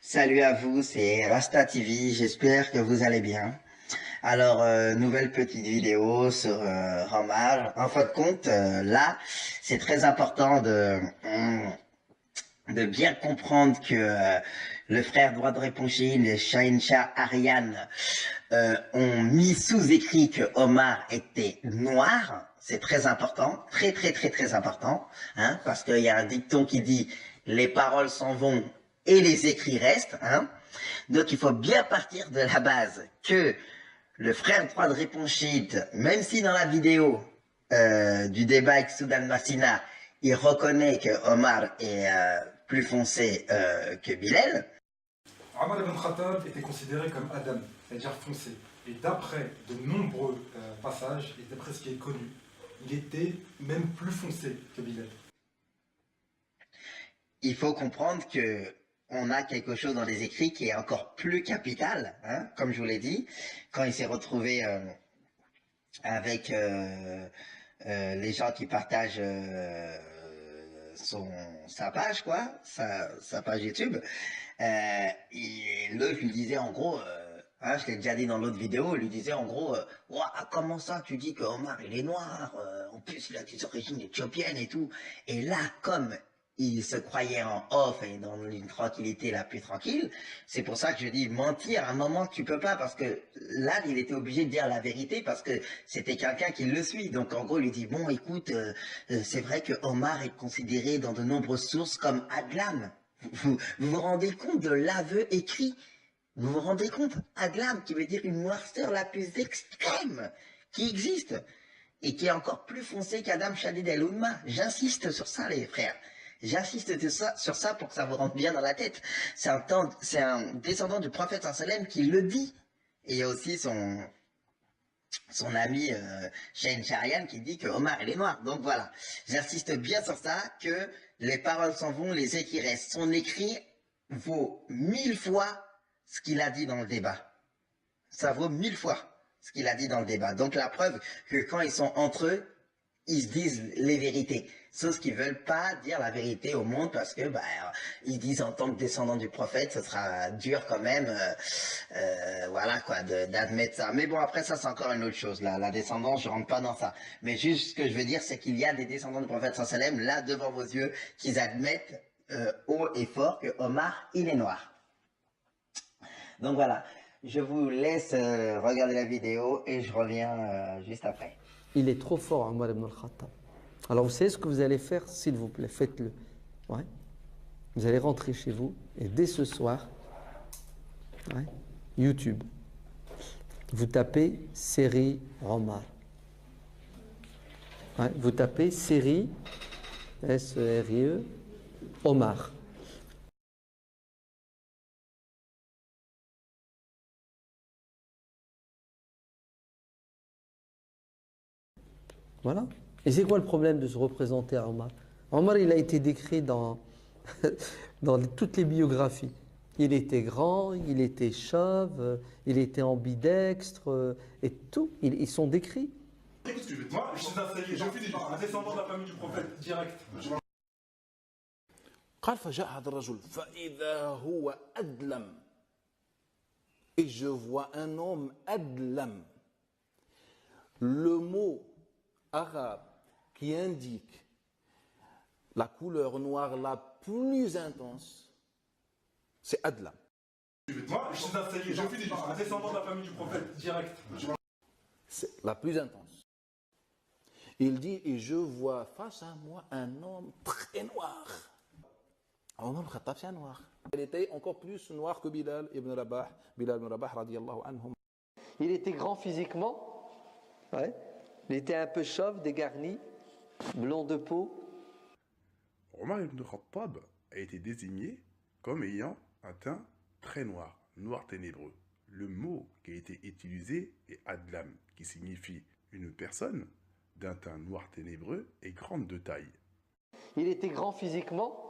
Salut à vous, c'est Rasta TV, j'espère que vous allez bien. Alors, nouvelle petite vidéo sur Omar. En fin de compte, là, c'est très important de bien comprendre que le frère droit de Réponchine, le Shahin Shah Ariane, ont mis sous écrit que Omar était noir. C'est très important, très très très très important, hein, parce qu'il y a un dicton qui dit les paroles s'en vont et les écrits restent, hein. Donc il faut bien partir de la base que le frère droit de Réponchite, même si dans la vidéo du débat avec Soudan Massina, il reconnaît que Omar est plus foncé que Bilal. Omar ibn Khattab était considéré comme Adam, c'est-à-dire foncé. Et d'après de nombreux passages, et d'après ce qui est connu, il était même plus foncé que Bilal. Il faut comprendre que on a quelque chose dans les écrits qui est encore plus capital, hein, comme je vous l'ai dit, quand il s'est retrouvé avec les gens qui partagent sa page, quoi, sa page YouTube. Et l'autre lui disait en gros, hein, je l'ai déjà dit dans l'autre vidéo, il lui disait en gros, ouah, comment ça tu dis que Omar il est noir, en plus il a des origines éthiopiennes et tout. Et là, comme il se croyait en off et dans une tranquillité la plus tranquille, c'est pour ça que je dis mentir à un moment tu peux pas, parce que là il était obligé de dire la vérité parce que c'était quelqu'un qui le suit. Donc en gros il lui dit bon écoute, c'est vrai que Omar est considéré dans de nombreuses sources comme Adlam. Vous rendez compte de l'aveu écrit? Vous vous rendez compte? Aglam, qui veut dire une noirceur la plus extrême qui existe et qui est encore plus foncé qu'Adam Shadid El Oumma. J'insiste sur ça, les frères. J'insiste sur ça pour que ça vous rentre bien dans la tête. C'est un descendant du prophète sallam qui le dit. Et il y a aussi son ami Shane Sharian qui dit que Omar il est noir. Donc voilà, j'insiste bien sur ça, que les paroles s'en vont, les écrits restent. Son écrit vaut 1000 fois ce qu'il a dit dans le débat. Ça vaut 1000 fois ce qu'il a dit dans le débat. Donc la preuve que quand ils sont entre eux, ils se disent les vérités. Sauf qu'ils veulent pas dire la vérité au monde parce que ils disent en tant que descendant du prophète, ce sera dur quand même, voilà quoi, d'admettre ça. Mais bon, après ça c'est encore une autre chose. La descendance, je rentre pas dans ça. Mais juste ce que je veux dire, c'est qu'il y a des descendants du prophète sallam là devant vos yeux qui admettent haut et fort que Omar il est noir. Donc voilà, je vous laisse regarder la vidéo et je reviens juste après. Il est trop fort, Omar ibn al-Khattab. Alors vous savez ce que vous allez faire, s'il vous plaît, faites-le. Ouais. Vous allez rentrer chez vous et dès ce soir, ouais, YouTube, vous tapez série Omar. Ouais, vous tapez série S-E-R-I-E Omar. Voilà. Et c'est quoi le problème de se représenter à Omar? Omar, il a été décrit dans, dans toutes les biographies. Il était grand, il était chauve, il était ambidextre, et tout. Ils sont décrits. Moi, je suis un descendant de la famille du prophète, direct. قال فجاء هذا الرجل فإذا هو أدلم et je vois un homme adlam. Le mot arabe qui indique la couleur noire la plus intense, c'est adlam. Moi, je suis un descendant de la famille du prophète, direct. C'est la plus intense. Il dit, et je vois face à moi un homme très noir. Omar al-Khattab, c'est un noir. Il était encore plus noir que Bilal ibn Rabah, radiyallahu anhum. Il était grand physiquement, ouais. Il était un peu chauve, dégarni, blond de peau. Omar ibn Khattab a été désigné comme ayant un teint très noir, noir ténébreux. Le mot qui a été utilisé est adlam, qui signifie une personne d'un teint noir ténébreux et grande de taille. Il était grand physiquement.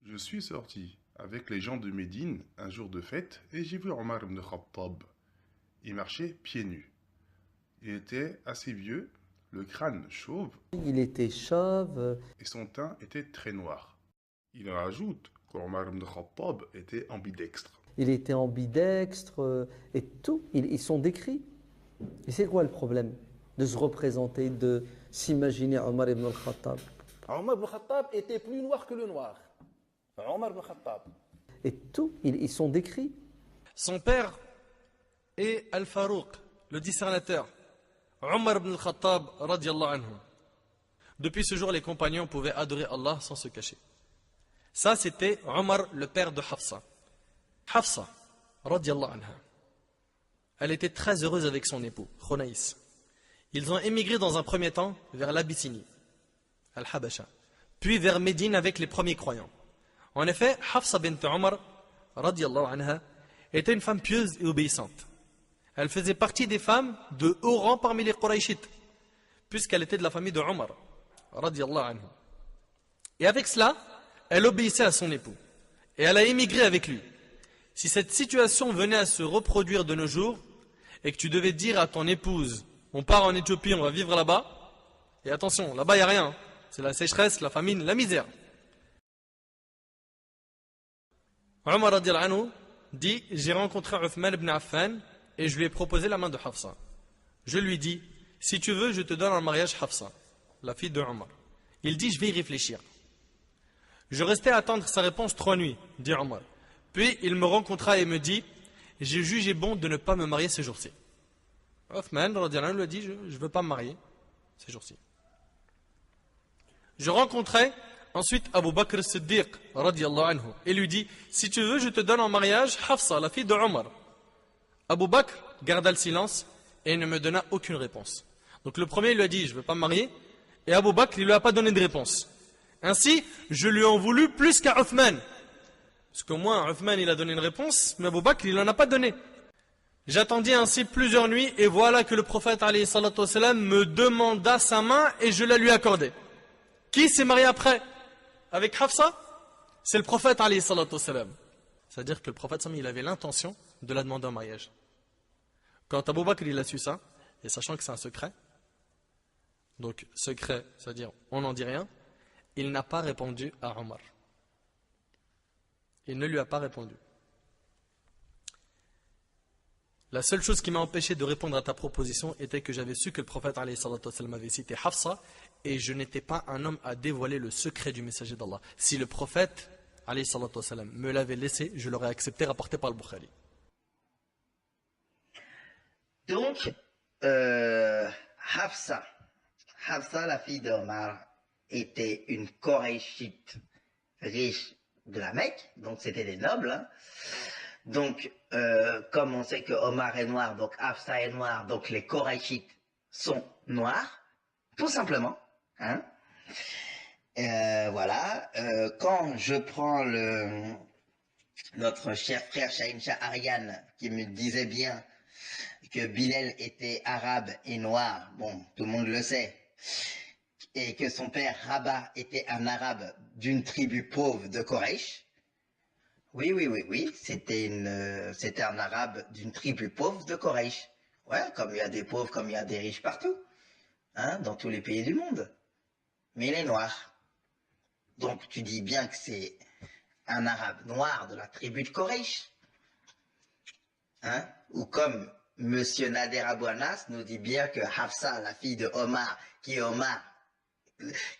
Je suis sorti avec les gens de Médine un jour de fête et j'ai vu Omar ibn Khattab. Il marchait pieds nus. Il était assez vieux, le crâne chauve. Il était chauve. Et son teint était très noir. Il rajoute qu'Omar ibn Khattab était ambidextre. Il était ambidextre et tout. Ils sont décrits. Et c'est quoi le problème de se représenter, de s'imaginer Omar ibn al-Khattab? Omar ibn Khattab était plus noir que le noir. Omar ibn Khattab. Et tout. Ils sont décrits. Son père est Al-Farouq, le discernateur. Omar ibn al-Khattab, radiallahu anhu. Depuis ce jour, les compagnons pouvaient adorer Allah sans se cacher. Ça, c'était Omar, le père de Hafsa. Hafsa, radiallahu anha. Elle était très heureuse avec son époux, Khunaïs. Ils ont émigré dans un premier temps vers l'Abyssinie, Al-Habasha, puis vers Médine avec les premiers croyants. En effet, Hafsa bint Omar, radiallahu anha, était une femme pieuse et obéissante. Elle faisait partie des femmes de haut rang parmi les Qurayshites, puisqu'elle était de la famille de Omar, radiallahu anhu. Et avec cela, elle obéissait à son époux. Et elle a émigré avec lui. Si cette situation venait à se reproduire de nos jours, et que tu devais dire à ton épouse, on part en Éthiopie, on va vivre là-bas, et attention, là-bas il n'y a rien, c'est la sécheresse, la famine, la misère. Omar radiallahu anhu dit, j'ai rencontré Uthman ibn Affan, et je lui ai proposé la main de Hafsa. Je lui dis, si tu veux, je te donne en mariage Hafsa, la fille de Omar. Il dit, je vais y réfléchir. Je restais à attendre sa réponse 3 nuits, dit Omar. Puis il me rencontra et me dit, j'ai jugé bon de ne pas me marier ces jours-ci. Uthman radiallahu anhu lui a dit, je ne veux pas me marier ces jours-ci. Je rencontrai ensuite Abu Bakr as-Siddiq radiallahu anhu et lui dit, si tu veux, je te donne en mariage Hafsa, la fille de Omar. Abu Bakr garda le silence et ne me donna aucune réponse. Donc le premier lui a dit, je ne veux pas me marier, et Abu Bakr, il ne lui a pas donné de réponse. Ainsi, je lui en voulus plus qu'à Uthman. Parce qu'au moins, Uthman, il a donné une réponse, mais Abu Bakr, il n'en a pas donné. J'attendis ainsi plusieurs nuits, et voilà que le prophète, alayhi salatu wassalam, me demanda sa main, et je la lui accordai. Qui s'est marié après avec Hafsa? C'est le prophète, alayhi salatu wassalam. C'est-à-dire que le prophète, il avait l'intention de la demander en mariage. Quand Abu Bakr, il a su ça, et sachant que c'est un secret, donc secret, c'est-à-dire on n'en dit rien, il n'a pas répondu à Omar. Il ne lui a pas répondu. La seule chose qui m'a empêché de répondre à ta proposition était que j'avais su que le prophète alayhi salatu wassalam avait cité Hafsa et je n'étais pas un homme à dévoiler le secret du messager d'Allah. Si le prophète alayhi salatu wassalam me l'avait laissé, je l'aurais accepté, rapporté par le Bukhari. Donc, Hafsa, la fille d'Omar, était une Koraïchite riche de la Mecque, donc c'était des nobles. Hein. Donc, comme on sait que Omar est noir, donc Hafsa est noire, donc les Koraïchites sont noirs, tout simplement. Hein. Voilà. Quand je prends notre cher frère Shahin Shah Ariane, qui me disait bien que Bilal était arabe et noir, bon, tout le monde le sait, et que son père Rabat était un arabe d'une tribu pauvre de Koresh. Oui, c'était un arabe d'une tribu pauvre de Koresh. Ouais, comme il y a des pauvres, comme il y a des riches partout, hein, dans tous les pays du monde. Mais il est noir. Donc tu dis bien que c'est un arabe noir de la tribu de Koresh. Hein, ou comme Monsieur Nader Abou Anas nous dit bien que Hafsa, la fille de Omar, qui est Omar,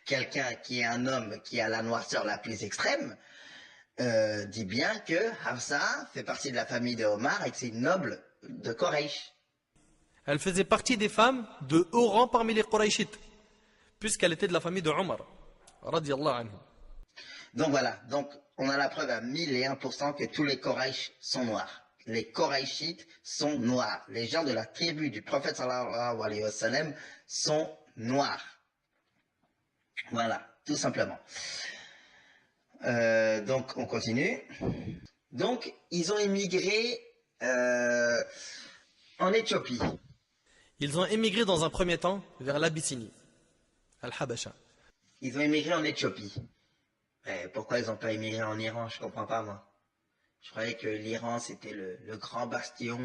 quelqu'un qui est un homme qui a la noirceur la plus extrême, dit bien que Hafsa fait partie de la famille de Omar et que c'est une noble de Koresh. Elle faisait partie des femmes de haut rang parmi les Qurayshites, puisqu'elle était de la famille de Omar, radiallahu anhu. Donc voilà, donc on a la preuve à 1001% que tous les Koresh sont noirs. Les Koraïchites sont noirs. Les gens de la tribu du prophète sallallahu alayhi wa sallam sont noirs. Voilà, tout simplement. Donc on continue. Donc ils ont émigré en Éthiopie. Ils ont émigré dans un premier temps vers l'Abyssinie, Al-Habasha. Ils ont émigré en Éthiopie. Mais pourquoi ils n'ont pas émigré en Iran? Je comprends pas moi. Je croyais que l'Iran c'était le grand bastion,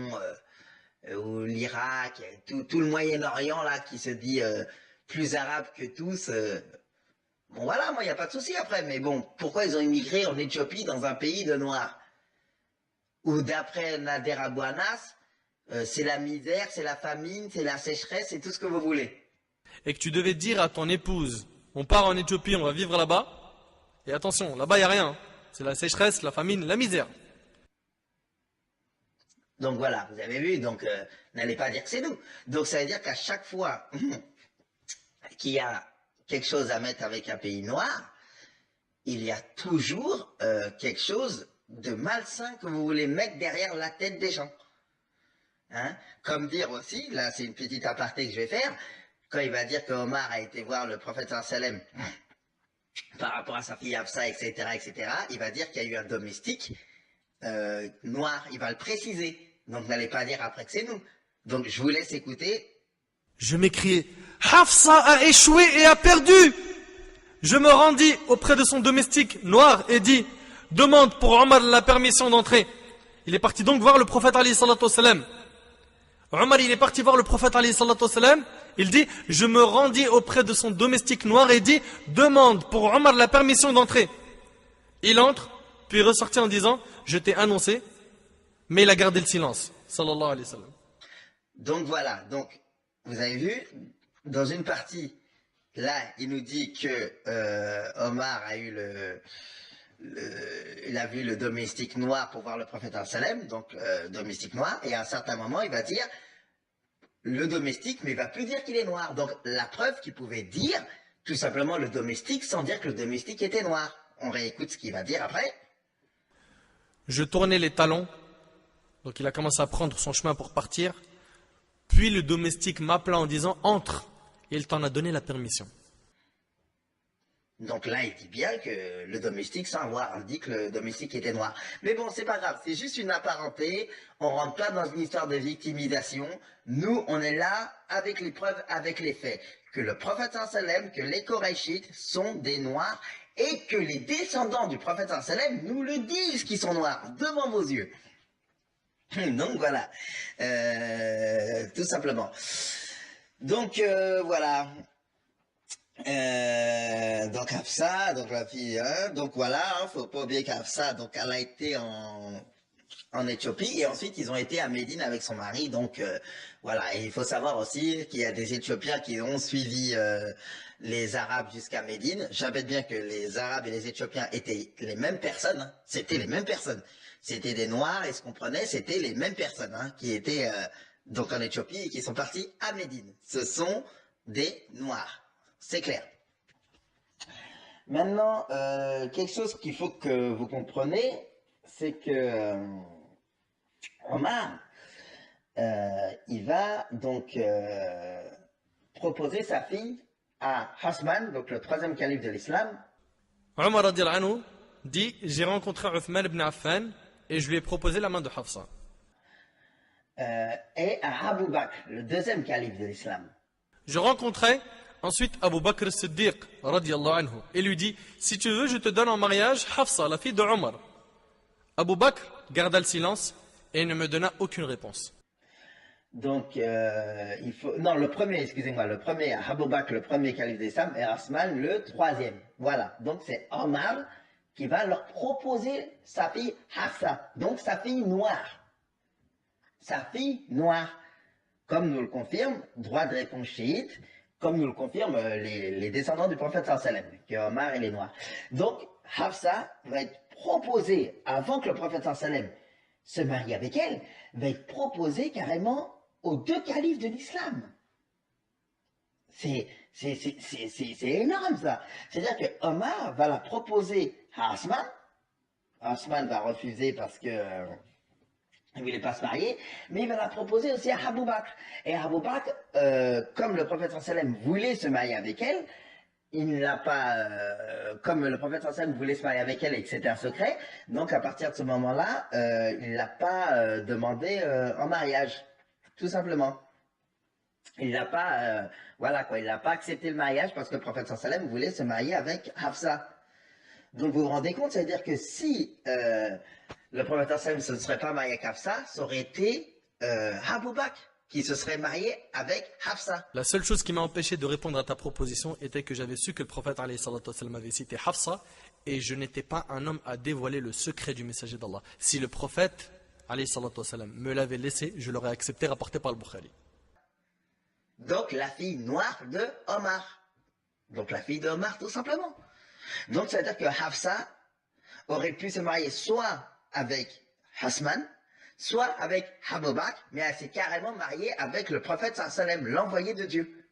ou l'Irak, tout le Moyen-Orient là qui se dit plus arabe que tous. Bon voilà, moi il n'y a pas de souci après, mais bon, pourquoi ils ont immigré en Éthiopie dans un pays de noirs? Ou d'après Nader Abou Anas, c'est la misère, c'est la famine, c'est la sécheresse, c'est tout ce que vous voulez. Et que tu devais dire à ton épouse, on part en Éthiopie, on va vivre là-bas, et attention, là-bas il n'y a rien, c'est la sécheresse, la famine, la misère. Donc voilà, vous avez vu, donc n'allez pas dire que c'est nous. Donc ça veut dire qu'à chaque fois qu'il y a quelque chose à mettre avec un pays noir, il y a toujours quelque chose de malsain que vous voulez mettre derrière la tête des gens. Hein? Comme dire aussi, là c'est une petite aparté que je vais faire, quand il va dire que Omar a été voir le prophète sallam par rapport à sa fille Hafsa, etc., etc., il va dire qu'il y a eu un domestique noir, il va le préciser. Donc n'allez pas dire après que c'est nous. Donc je vous laisse écouter. Je m'écriai, Hafsa a échoué et a perdu. Je me rendis auprès de son domestique noir et dis, demande pour Omar la permission d'entrer. Il est parti donc voir le prophète alayhi salatu wassalam. Omar, il est parti voir le prophète alayhi salatu wassalam. Il dit, je me rendis auprès de son domestique noir et dit, demande pour Omar la permission d'entrer. Il entre, puis ressortit en disant, je t'ai annoncé, mais il a gardé le silence. Sallallahu alayhi wa sallam. Donc voilà, donc vous avez vu, dans une partie, là il nous dit que Omar a eu il a vu le domestique noir pour voir le prophète sallam, donc domestique noir, et à un certain moment il va dire le domestique, mais il va plus dire qu'il est noir. Donc la preuve qu'il pouvait dire tout simplement le domestique sans dire que le domestique était noir. On réécoute ce qu'il va dire après. Je tournai les talons, donc il a commencé à prendre son chemin pour partir, puis le domestique m'appela en disant entre, et il t'en a donné la permission. Donc là, il dit bien que le domestique, sans voir, on dit que le domestique était noir. Mais bon, c'est pas grave, c'est juste une apparenté. On rentre pas dans une histoire de victimisation. Nous, on est là avec les preuves, avec les faits. Que le prophète sallam, que les Korachites sont des noirs et que les descendants du prophète sallam nous le disent qu'ils sont noirs devant vos yeux. Donc voilà, tout simplement. Donc voilà. Donc Hafsa, donc la fille, hein, donc voilà, hein, faut pas oublier qu'Hafsa, donc elle a été en Éthiopie et ensuite ils ont été à Médine avec son mari, donc voilà, et il faut savoir aussi qu'il y a des Éthiopiens qui ont suivi les Arabes jusqu'à Médine. Je rappelle bien que les Arabes et les Éthiopiens étaient les mêmes personnes, hein, c'était les mêmes personnes, c'était des Noirs et ce qu'on prenait, c'était les mêmes personnes hein, qui étaient donc en Éthiopie et qui sont partis à Médine. Ce sont des Noirs. C'est clair. Maintenant, quelque chose qu'il faut que vous compreniez, c'est que Omar, il va donc proposer sa fille à Hasman, donc le troisième calife de l'islam. Omar radiyallahu anhu dit, j'ai rencontré Uthman ibn Affan et je lui ai proposé la main de Hafsa. Et à Abu Bakr, le deuxième calife de l'islam. Je rencontrai ensuite Abu Bakr as-Siddiq radiyallahu anhu et lui dit, si tu veux je te donne en mariage Hafsa, la fille de Omar. Abu Bakr garda le silence et ne me donna aucune réponse. Donc il faut, non le premier, excusez-moi, le premier, Abu Bakr le premier calife de l'islam et Osman le troisième. Voilà, donc c'est Omar qui va leur proposer sa fille Hafsa, donc sa fille noire. Sa fille noire, comme nous le confirme, droit de réponse chiite, comme nous le confirment les descendants du prophète sallam, que Omar et les noirs. Donc, Hafsa va être proposée, avant que le prophète sallam se marie avec elle, va être proposée carrément aux deux califes de l'islam. C'est énorme ça. C'est-à-dire que Omar va la proposer à Osman. Osman va refuser parce que il ne voulait pas se marier, mais il va la proposer aussi à Abu Bakr. Et Abu Bakr, comme le prophète sallam voulait se marier avec elle, il ne l'a pas, comme le prophète sallam voulait se marier avec elle et que c'était un secret, donc à partir de ce moment-là, il ne l'a pas demandé en mariage, tout simplement. Il n'a pas, voilà quoi, il n'a pas accepté le mariage parce que le prophète sallam voulait se marier avec Hafsa. Donc vous vous rendez compte, c'est-à-dire que si le prophète sallam ne se serait pas marié avec Hafsa, ça aurait été Abu Bakr qui se serait marié avec Hafsa. La seule chose qui m'a empêché de répondre à ta proposition était que j'avais su que le prophète alayhi salatu wassalam avait cité Hafsa et je n'étais pas un homme à dévoiler le secret du messager d'Allah. Si le prophète alayhi salatu wassalam me l'avait laissé, je l'aurais accepté, rapporté par le Bukhari. Donc la fille noire de Omar. Donc la fille de Omar tout simplement. Donc ça veut dire que Hafsa aurait pu se marier soit avec Hasman, soit avec Abu Bakr, mais elle s'est carrément mariée avec le prophète sallam, l'envoyé de Dieu.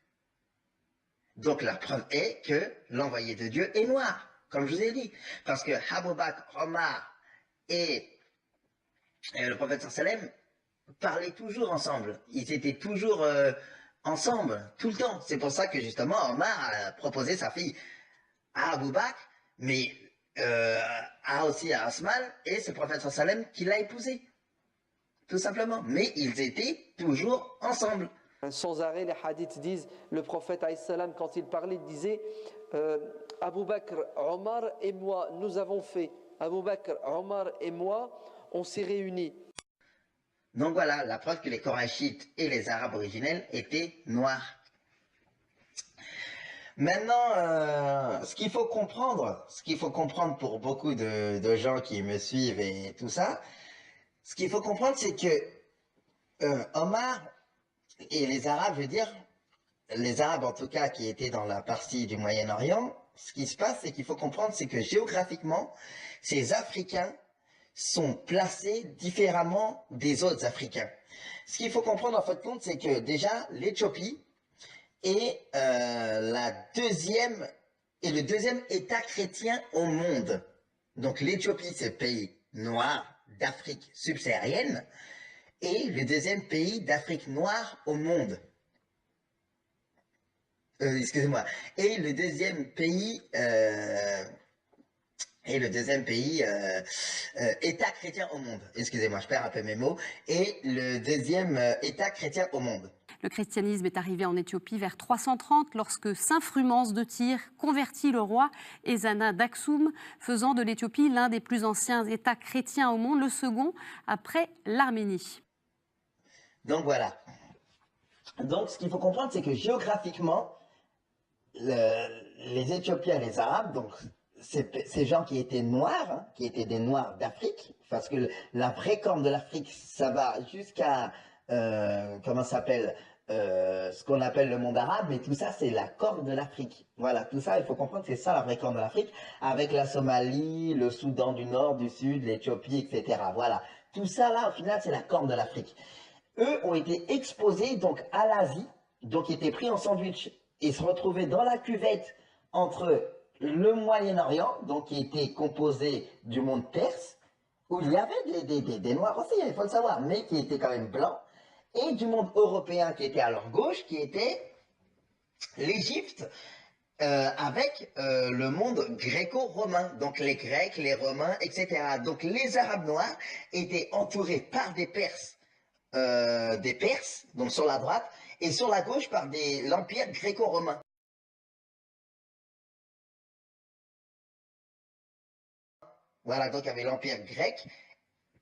Donc la preuve est que l'envoyé de Dieu est noir, comme je vous ai dit. Parce que Abu Bakr, Omar et le prophète sallam parlaient toujours ensemble. Ils étaient toujours ensemble, tout le temps. C'est pour ça que justement Omar a proposé sa fille à Abu Bakr, mais a aussi à Asman, et c'est le prophète sallam qui l'a épousée. Tout simplement. Mais ils étaient toujours ensemble. Sans arrêt, les hadiths disent, le prophète alayhi salam, quand il parlait, disait Abu Bakr, Omar et moi, nous avons fait. Abu Bakr, Omar et moi, on s'est réunis. Donc voilà, la preuve que les Korachites et les Arabes originels étaient noirs. Maintenant, ce qu'il faut comprendre pour beaucoup de gens qui me suivent et tout ça, ce qu'il faut comprendre, c'est que Omar et les Arabes, je veux dire, les Arabes en tout cas qui étaient dans la partie du Moyen-Orient, ce qui se passe, c'est qu'il faut comprendre, c'est que géographiquement, ces Africains sont placés différemment des autres Africains. Ce qu'il faut comprendre en fait compte, c'est que déjà l'Éthiopie est le deuxième État chrétien au monde. Donc l'Éthiopie, c'est le pays noir d'Afrique subsaharienne et le deuxième pays d'Afrique noire au monde. Excusez-moi. Et le deuxième pays État chrétien au monde. Excusez-moi, je perds un peu mes mots. Et le deuxième État chrétien au monde. Le christianisme est arrivé en Éthiopie vers 330 lorsque Saint Frumens de Tyr convertit le roi Ezana d'Aksum, faisant de l'Éthiopie l'un des plus anciens États chrétiens au monde, le second après l'Arménie. Donc voilà. Donc ce qu'il faut comprendre, c'est que géographiquement, les Éthiopiens et les Arabes, donc ces gens qui étaient noirs, hein, qui étaient des noirs d'Afrique, parce que la vraie corne de l'Afrique, ça va jusqu'à, comment ça s'appelle, ce qu'on appelle le monde arabe, mais tout ça, c'est la corne de l'Afrique. Voilà, tout ça, il faut comprendre, c'est ça la vraie corne de l'Afrique, avec la Somalie, le Soudan du Nord, du Sud, l'Éthiopie, etc. Voilà, tout ça, là, au final, c'est la corne de l'Afrique. Eux ont été exposés, donc, à l'Asie, donc, ils étaient pris en sandwich, et se retrouvaient dans la cuvette entre le Moyen-Orient, donc qui était composé du monde perse, où il y avait des Noirs aussi, il faut le savoir, mais qui étaient quand même blancs, et du monde européen qui était à leur gauche, qui était l'Égypte, avec le monde gréco-romain, donc les Grecs, les Romains, etc. Donc les Arabes noirs étaient entourés par des Perses, donc sur la droite, et sur la gauche par l'Empire gréco-romain. Voilà, donc il y avait l'Empire grec,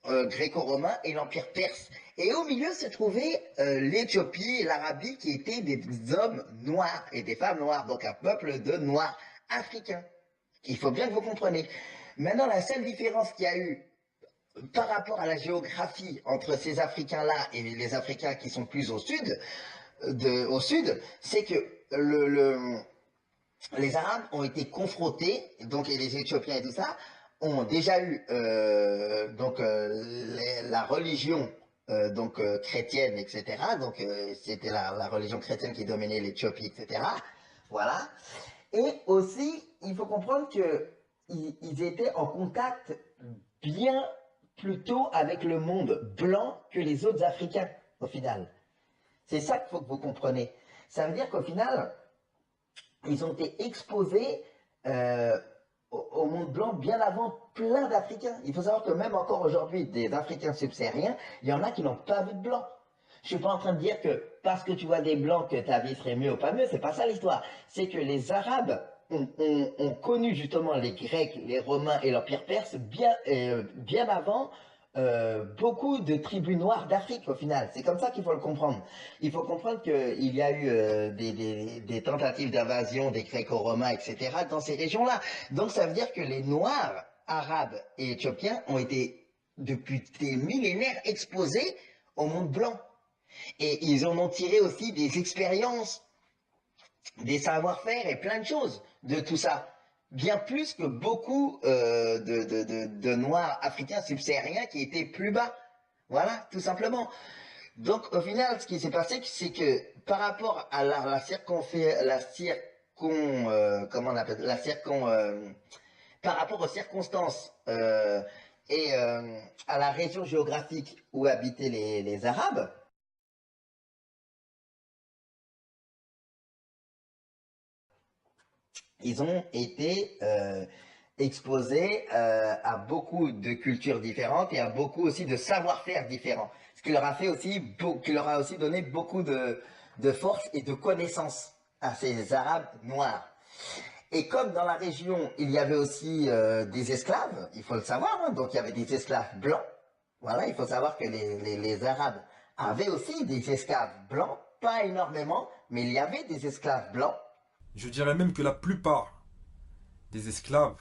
gréco-romain et l'Empire perse. Et au milieu se trouvait l'Éthiopie et l'Arabie qui étaient des hommes noirs et des femmes noires, donc un peuple de noirs africains. Il faut bien que vous compreniez. Maintenant, la seule différence qu'il y a eu par rapport à la géographie entre ces Africains-là et les Africains qui sont plus au sud, c'est que les Arabes ont été confrontés, donc et les Éthiopiens et tout ça, ont déjà eu la religion chrétienne, etc. Donc c'était la religion chrétienne qui dominait l'Éthiopie, etc. Voilà. Et aussi, il faut comprendre qu'ils étaient en contact bien plus tôt avec le monde blanc que les autres Africains, au final. C'est ça qu'il faut que vous compreniez. Ça veut dire qu'au final, ils ont été exposés au monde blanc bien avant plein d'Africains. Il faut savoir que même encore aujourd'hui, des Africains subsahariens, il y en a qui n'ont pas vu de blanc. Je suis pas en train de dire que parce que tu vois des blancs que ta vie serait mieux ou pas mieux, c'est pas ça l'histoire. C'est que les Arabes ont connu justement les Grecs, les Romains et l'Empire perse bien avant beaucoup de tribus noires d'Afrique au final. C'est comme ça qu'il faut le comprendre. Il faut comprendre qu'il y a eu des tentatives d'invasion des Gréco-Romains, etc. dans ces régions-là. Donc ça veut dire que les Noirs arabes et éthiopiens ont été depuis des millénaires exposés au monde blanc. Et ils en ont tiré aussi des expériences, des savoir-faire et plein de choses de tout ça. Bien plus que beaucoup de Noirs africains subsahariens qui étaient plus bas. Voilà, tout simplement. Donc au final, ce qui s'est passé, c'est que par rapport à par rapport aux circonstances et à la région géographique où habitaient les Arabes, ils ont été exposés à beaucoup de cultures différentes et à beaucoup aussi de savoir-faire différents. Ce qui leur a fait aussi, qui leur a aussi donné beaucoup de force et de connaissances à ces Arabes noirs. Et comme dans la région, il y avait aussi des esclaves, il faut le savoir, hein, donc il y avait des esclaves blancs. Voilà, il faut savoir que les Arabes avaient aussi des esclaves blancs, pas énormément, mais il y avait des esclaves blancs. Je dirais même que la plupart des esclaves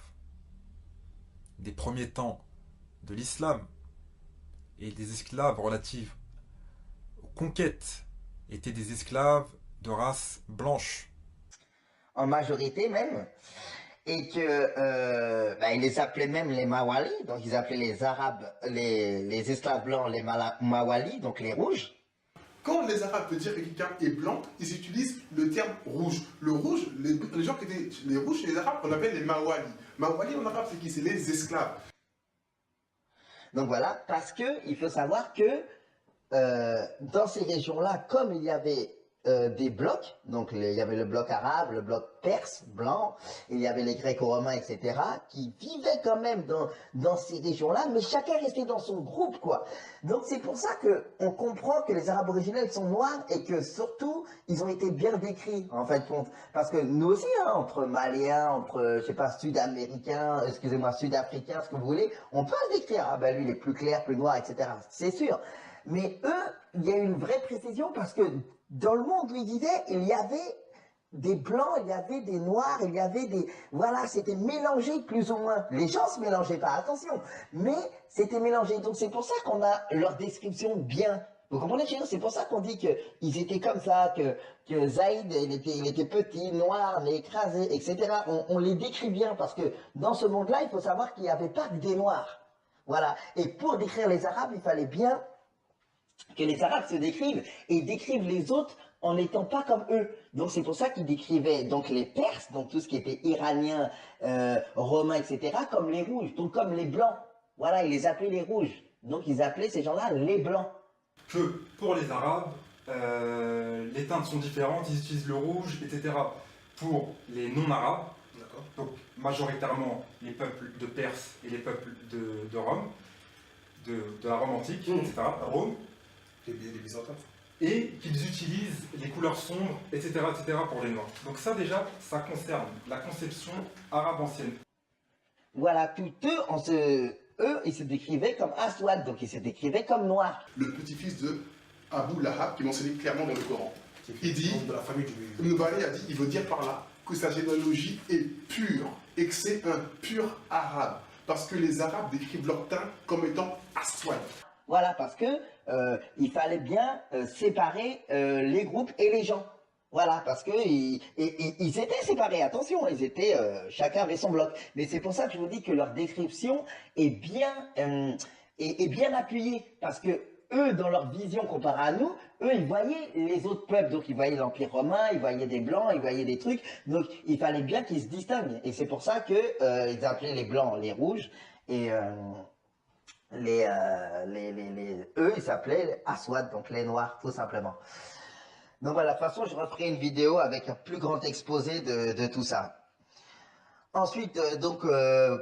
des premiers temps de l'islam et des esclaves relatifs aux conquêtes étaient des esclaves de race blanche. En majorité même, et que ils les appelaient même les Mawali, donc ils appelaient les Arabes, les esclaves blancs, les Mawali, donc les rouges. Quand les Arabes veulent dire que quelqu'un est blanc, ils utilisent le terme rouge. Le rouge, les gens qui étaient les rouges chez les Arabes, on appelle les Mawali. Mawali en arabe, c'est qui? C'est les esclaves. Donc voilà, parce que il faut savoir que dans ces régions-là, comme il y avait des blocs, donc il y avait le bloc arabe, le bloc perse, blanc, il y avait les Gréco-Romains, etc., qui vivaient quand même dans ces régions-là, mais chacun restait dans son groupe, quoi. Donc c'est pour ça qu'on comprend que les Arabes originels sont noirs et que surtout, ils ont été bien décrits, en fait, parce que nous aussi, hein, entre Maliens, entre, je sais pas, Sud-Américains, excusez-moi, Sud-Africains, ce que vous voulez, on peut se décrire, ah ben lui, il est plus clair, plus noir, etc., c'est sûr. Mais eux, il y a une vraie précision parce que dans le monde où ils vivaient, il y avait des blancs, il y avait des noirs, il y avait des... Voilà, c'était mélangé plus ou moins. Les gens se mélangeaient pas, attention, mais c'était mélangé. Donc c'est pour ça qu'on a leur description bien. Vous comprenez, chez nous, c'est pour ça qu'on dit qu'ils étaient comme ça, que Zaïd, il était petit, noir, mais écrasé, etc. On les décrit bien parce que dans ce monde-là, il faut savoir qu'il n'y avait pas que des noirs. Voilà. Et pour décrire les Arabes, il fallait bien que les Arabes se décrivent et décrivent les autres en n'étant pas comme eux. Donc c'est pour ça qu'ils décrivaient donc les Perses, donc tout ce qui était iranien, romain, etc., comme les rouges, donc comme les blancs. Voilà, ils les appelaient les rouges. Donc ils appelaient ces gens-là les blancs. Que pour les Arabes, les teintes sont différentes, ils utilisent le rouge, etc. Pour les non-arabes, donc majoritairement les peuples de Perse et les peuples de Rome, de la Rome antique, etc., Rome, Les Byzantins. et qu'ils utilisent les couleurs sombres, etc., etc. pour les noirs. Donc ça déjà, ça concerne la conception arabe ancienne. Voilà, tous eux, ils se décrivaient comme Aswad, donc ils se décrivaient comme noirs. Le petit-fils de Abu Lahab, qui est mentionné clairement dans le Coran. Il dit, de la famille du Ibn Bari a dit, il veut dire par là que sa généalogie est pure et que c'est un pur arabe. Parce que les Arabes décrivent leur teint comme étant Aswad. Voilà, parce que il fallait bien séparer les groupes et les gens. Voilà, parce que ils étaient séparés, attention, ils étaient, chacun avait son bloc. Mais c'est pour ça que je vous dis que leur description est bien appuyée, parce que eux, dans leur vision comparée à nous, eux, ils voyaient les autres peuples, donc ils voyaient l'Empire romain, ils voyaient des blancs, ils voyaient des trucs, donc il fallait bien qu'ils se distinguent. Et c'est pour ça que ils appelaient les blancs les rouges, et eux, ils s'appelaient Aswad, donc les noirs, tout simplement. Donc voilà, de toute façon, je referai une vidéo avec un plus grand exposé de tout ça. Ensuite,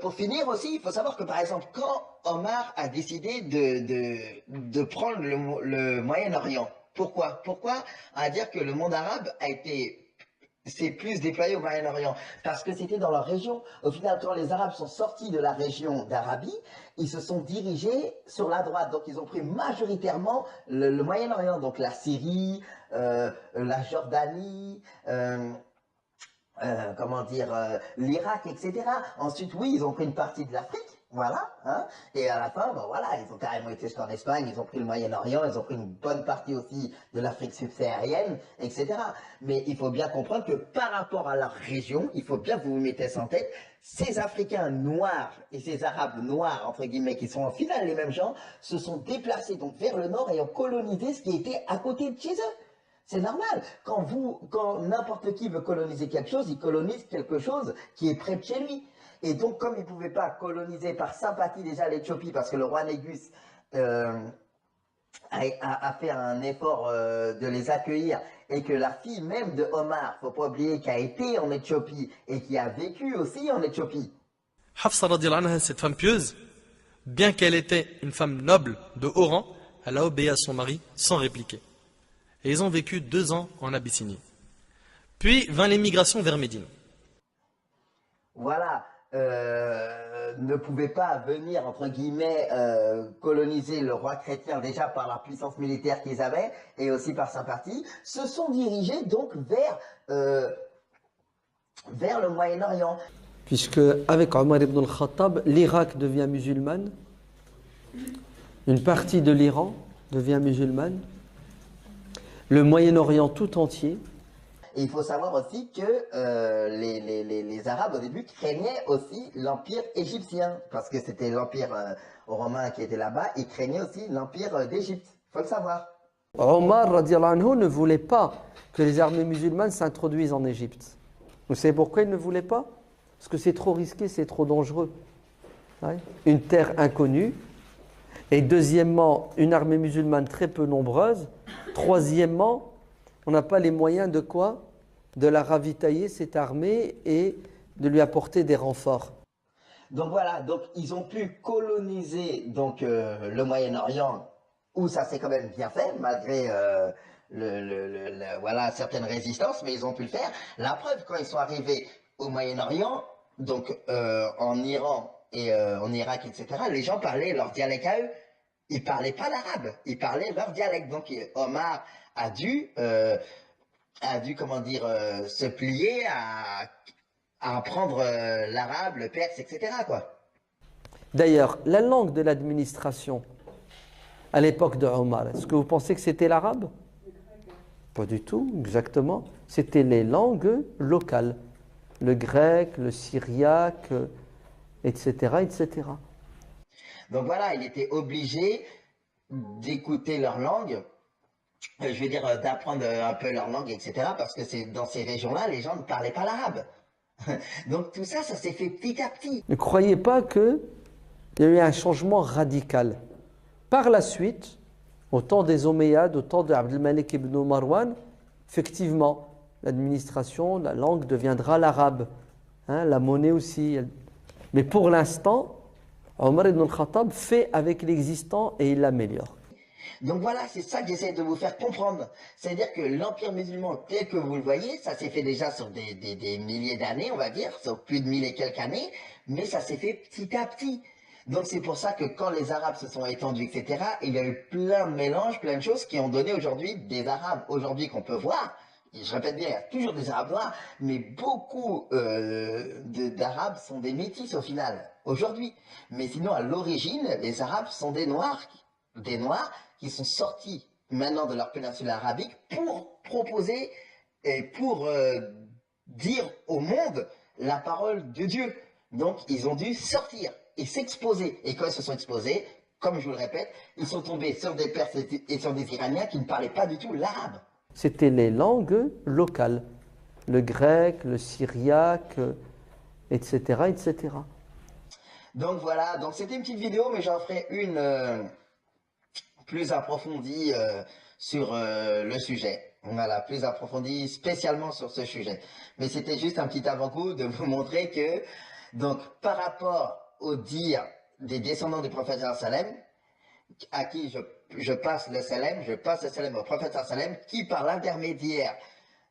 pour finir aussi, il faut savoir que par exemple, quand Omar a décidé de prendre le Moyen-Orient, pourquoi à dire que le monde arabe a été c'est plus déployé au Moyen-Orient, parce que c'était dans leur région. Au final, quand les Arabes sont sortis de la région d'Arabie, ils se sont dirigés sur la droite. Donc, ils ont pris majoritairement le Moyen-Orient, donc la Syrie, la Jordanie, comment dire, l'Irak, etc. Ensuite, oui, ils ont pris une partie de l'Afrique, voilà, hein, et à la fin, ben voilà, ils ont carrément été jusqu'en Espagne, ils ont pris le Moyen-Orient, ils ont pris une bonne partie aussi de l'Afrique subsaharienne, etc. Mais il faut bien comprendre que par rapport à leur région, il faut bien que vous vous mettez ça en tête, ces Africains noirs et ces Arabes noirs, entre guillemets, qui sont en finale les mêmes gens, se sont déplacés donc vers le nord et ont colonisé ce qui était à côté de chez eux. C'est normal. Quand n'importe qui veut coloniser quelque chose, il colonise quelque chose qui est près de chez lui. Et donc, comme il ne pouvait pas coloniser par sympathie déjà l'Éthiopie, parce que le roi Négus a fait un effort de les accueillir, et que la fille même de Omar, faut pas oublier, qui a été en Éthiopie et qui a vécu aussi en Éthiopie. Hafsa radiallahu anha, cette femme pieuse, bien qu'elle était une femme noble de haut rang, elle a obéi à son mari sans répliquer. Et ils ont vécu 2 ans en Abyssinie. Puis vint l'émigration vers Médine. Voilà, ne pouvait pas venir, entre guillemets, coloniser le roi chrétien déjà par la puissance militaire qu'ils avaient et aussi par sympathie, se sont dirigés donc vers le Moyen-Orient. Puisque avec Omar ibn al-Khattab, l'Irak devient musulmane, une partie de l'Iran devient musulmane, le Moyen-Orient tout entier. Et il faut savoir aussi que les Arabes au début craignaient aussi l'empire égyptien, parce que c'était l'empire romain qui était là-bas, ils craignaient aussi l'empire d'Égypte, il faut le savoir. Omar radiallahu anhu ne voulait pas que les armées musulmanes s'introduisent en Égypte. Vous savez pourquoi il ne voulait pas? Parce que c'est trop risqué, c'est trop dangereux. Ouais. Une terre inconnue. Et deuxièmement, une armée musulmane très peu nombreuse. Troisièmement, on n'a pas les moyens de quoi? De la ravitailler, cette armée, et de lui apporter des renforts. Donc voilà, donc ils ont pu coloniser donc, le Moyen-Orient, où ça s'est quand même bien fait, malgré voilà, certaines résistances, mais ils ont pu le faire. La preuve, quand ils sont arrivés au Moyen-Orient, donc en Iran et en Irak, etc., les gens parlaient leur dialecte à eux. Ils ne parlaient pas l'arabe, ils parlaient leur dialecte. Donc Omar a dû comment dire, se plier à apprendre l'arabe, le perse, etc., quoi. D'ailleurs, la langue de l'administration à l'époque de Omar, est-ce que vous pensez que c'était l'arabe? Pas du tout, exactement. C'était les langues locales. Le grec, le syriaque, etc., etc. Donc voilà, il était obligé d'écouter leur langue, je veux dire d'apprendre un peu leur langue, etc. Parce que c'est dans ces régions-là, les gens ne parlaient pas l'arabe. Donc tout ça, ça s'est fait petit à petit. Ne croyez pas qu'il y a eu un changement radical. Par la suite, au temps des Omeyyades, au temps de Abdelmalek ibn Marwan, effectivement, l'administration, la langue deviendra l'arabe. Hein, la monnaie aussi. Mais pour l'instant, Omar ibn al-Khattab fait avec l'existant et il l'améliore. Donc voilà, c'est ça que j'essaie de vous faire comprendre. C'est-à-dire que l'empire musulman, tel que vous le voyez, ça s'est fait déjà sur des milliers d'années, on va dire, sur plus de 1000 et quelques années, mais ça s'est fait petit à petit. Donc c'est pour ça que quand les Arabes se sont étendus, etc., il y a eu plein de mélanges, plein de choses qui ont donné aujourd'hui des Arabes, aujourd'hui qu'on peut voir. Et je répète bien, il y a toujours des Arabes noirs, mais beaucoup d'Arabes sont des métis au final, aujourd'hui. Mais sinon, à l'origine, les Arabes sont des Noirs qui sont sortis maintenant de leur péninsule arabique pour proposer et pour dire au monde la parole de Dieu. Donc, ils ont dû sortir et s'exposer. Et quand ils se sont exposés, comme je vous le répète, ils sont tombés sur des Perses et sur des Iraniens qui ne parlaient pas du tout l'arabe. C'était les langues locales, le grec, le syriaque, etc., etc. Donc voilà, donc c'était une petite vidéo, mais j'en ferai une plus approfondie sur le sujet. Voilà, plus approfondie spécialement sur ce sujet. Mais c'était juste un petit avant-goût de vous montrer que, donc par rapport au dire des descendants du prophète sallam, à qui je passe le salam au prophète sallam, qui par l'intermédiaire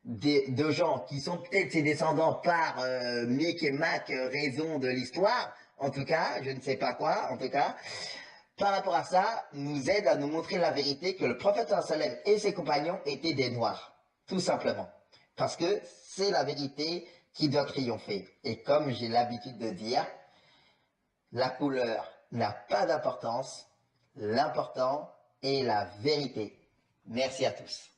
de gens qui sont peut-être ses descendants par Mick et Mac, raison de l'histoire, en tout cas, je ne sais pas quoi, en tout cas, par rapport à ça, nous aide à nous montrer la vérité que le prophète sallam et ses compagnons étaient des noirs, tout simplement. Parce que c'est la vérité qui doit triompher. Et comme j'ai l'habitude de dire, la couleur n'a pas d'importance, l'important est la vérité. Merci à tous.